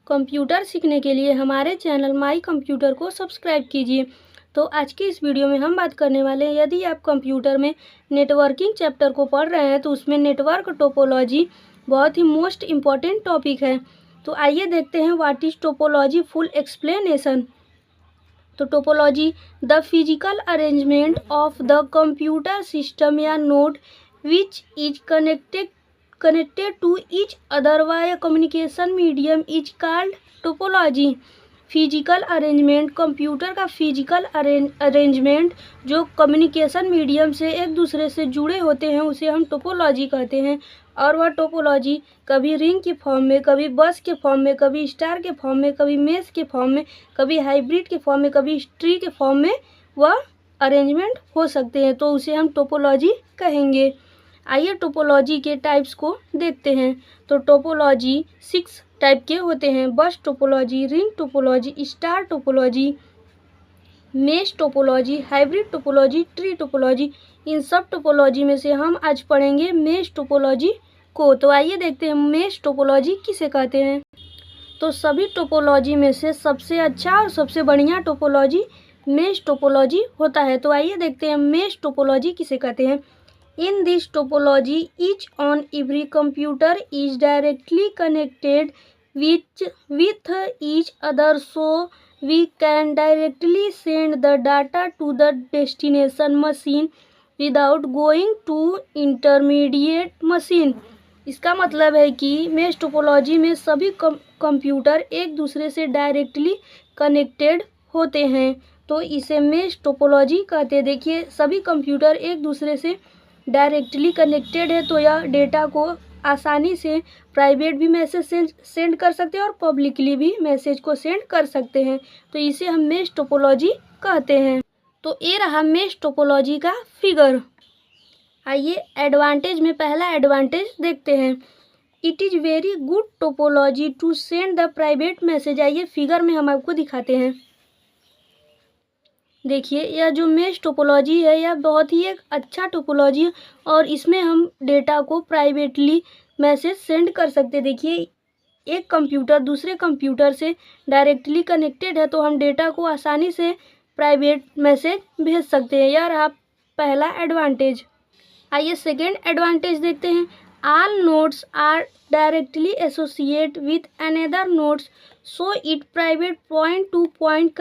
Computer सीखने के लिए हमारे चैनल माई कंप्यूटर को सब्सक्राइब कीजिए। तो आज की इस वीडियो में हम बात करने वाले हैं, यदि आप कंप्यूटर में नेटवर्किंग चैप्टर को पढ़ रहे हैं तो उसमें नेटवर्क टोपोलॉजी बहुत ही मोस्ट इम्पॉर्टेंट टॉपिक है। तो आइए देखते हैं what is topology full explanation. तो topology the physical arrangement of the computer system या node which is connected to each other via communication medium is called topology। Physical arrangement, computer का physical arrangement जो communication medium से एक दूसरे से जुड़े होते हैं उसे हम टोपोलॉजी कहते हैं। और वह टोपोलॉजी कभी रिंग के फॉर्म में, कभी बस के फॉर्म में, कभी स्टार के फॉर्म में, कभी मेश के फॉर्म में, कभी हाइब्रिड के फॉर्म में, कभी ट्री के फॉर्म में वह अरेंजमेंट हो सकते हैं, तो उसे हम टोपोलॉजी कहेंगे। आइए टोपोलॉजी के टाइप्स को देखते हैं। तो टोपोलॉजी 6 टाइप के होते हैं: bus topology, ring topology, star topology, mesh topology, hybrid topology, tree topology. इन सब टोपोलॉजी में से हम आज पढ़ेंगे मेश टोपोलॉजी को। तो आइए देखते हैं मेश टोपोलॉजी किसे कहते हैं। तो सभी टोपोलॉजी में से सबसे अच्छा और सबसे बढ़िया टोपोलॉजी मेश टोपोलॉजी होता है। तो आइए देखते हैं मेश टोपोलॉजी किसे कहते हैं। In this topology, each on every computer is directly connected with each other, so we can directly send the data to the destination machine without going to intermediate machine। इसका मतलब है कि mesh topology में सभी computer एक दूसरे से directly connected होते हैं, तो इसे मेश टोपोलॉजी कहते हैं। देखिए, सभी कंप्यूटर एक दूसरे से डायरेक्टली कनेक्टेड है, तो यह डेटा को आसानी से प्राइवेट भी मैसेज सेंड कर सकते हैं और पब्लिकली भी मैसेज को सेंड कर सकते हैं, तो इसे हम मेश टोपोलॉजी कहते हैं। तो ये रहा मेश टोपोलॉजी का फिगर। आइए एडवांटेज में पहला एडवांटेज देखते हैं। It is very good topology to send the private message. आइए फिगर में हम आपको दिखाते हैं। देखिए, यह जो मेश टोपोलॉजी है यह बहुत ही एक अच्छा टोपोलॉजी है और इसमें हम डेटा को प्राइवेटली मैसेज सेंड कर सकते हैं। देखिए, एक कंप्यूटर दूसरे कंप्यूटर से डायरेक्टली कनेक्टेड है, तो हम डेटा को आसानी से प्राइवेट मैसेज भेज सकते हैं। यह रहा पहला एडवांटेज। आइए सेकेंड एडवांटेज देखते हैं। All nodes are directly associate with another nodes, so it private point to point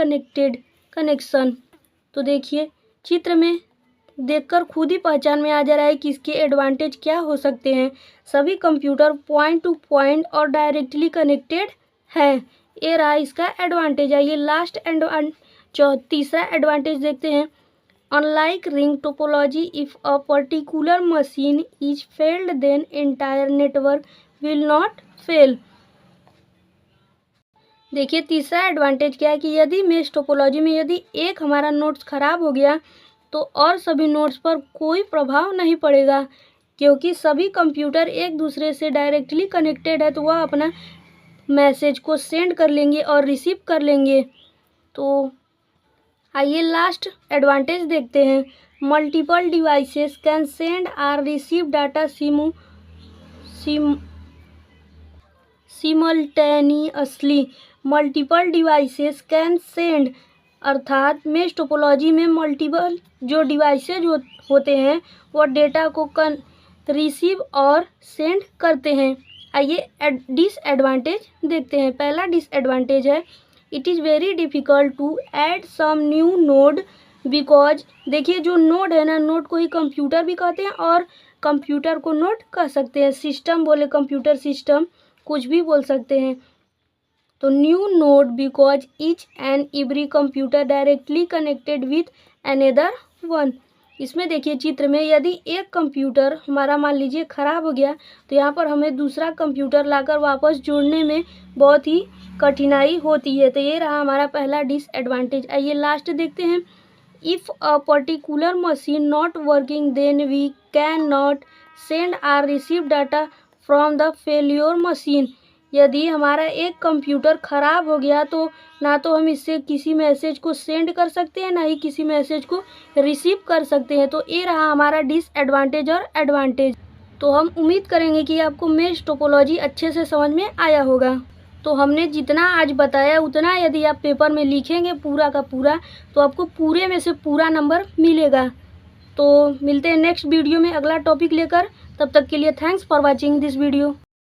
connection. तो देखिए, चित्र में देखकर खुद ही पहचान में आ जा रहा है कि इसके एडवांटेज क्या हो सकते हैं। सभी कंप्यूटर पॉइंट टू पॉइंट और डायरेक्टली कनेक्टेड है। ये रहा इसका एडवांटेज। आइए लास्ट तीसरा एडवांटेज देखते हैं। Unlike ring topology, if a particular machine is failed then entire network will not fail. देखिए, तीसरा एडवांटेज क्या है कि यदि मेश टोपोलॉजी में यदि एक हमारा नोड्स ख़राब हो गया तो और सभी नोड्स पर कोई प्रभाव नहीं पड़ेगा, क्योंकि सभी कंप्यूटर एक दूसरे से डायरेक्टली कनेक्टेड है, तो वह अपना मैसेज को सेंड कर लेंगे और रिसीव कर लेंगे। तो आइए लास्ट एडवांटेज देखते हैं। Multiple devices can send or receive data simultaneously. Multiple devices can send, अर्थात मेश टोपोलॉजी में मल्टीपल जो डिवाइसेज होते हैं वो डेटा को रिसीव और सेंड करते हैं। आइए डिसएडवांटेज देखते हैं। पहला डिसएडवांटेज है, it is very difficult to add some new node because. देखिए, जो नोड है ना, नोड को ही कंप्यूटर भी कहते हैं और कंप्यूटर को नोड कह सकते हैं। सिस्टम बोले कंप्यूटर सिस्टम, कुछ भी बोल सकते हैं। तो new node because each and every computer directly connected with another one. इसमें देखिए चित्र में, यदि एक कंप्यूटर हमारा मान लीजिए ख़राब हो गया तो यहाँ पर हमें दूसरा कंप्यूटर लाकर वापस जोड़ने में बहुत ही कठिनाई होती है। तो ये रहा हमारा पहला डिसएडवांटेज। आइए लास्ट देखते हैं। If a particular machine not working then we can not send or receive data from the failure machine. यदि हमारा एक कंप्यूटर ख़राब हो गया तो ना तो हम इससे किसी मैसेज को सेंड कर सकते हैं, ना ही किसी मैसेज को रिसीव कर सकते हैं। तो ये रहा हमारा डिसएडवांटेज और एडवांटेज। तो हम उम्मीद करेंगे कि आपको मेश टोपोलॉजी अच्छे से समझ में आया होगा। तो हमने जितना आज बताया उतना यदि आप पेपर में लिखेंगे पूरा का पूरा, तो आपको पूरे में से पूरा नंबर मिलेगा। तो मिलते हैं नेक्स्ट वीडियो में अगला टॉपिक लेकर। तब तक के लिए thanks for watching this video.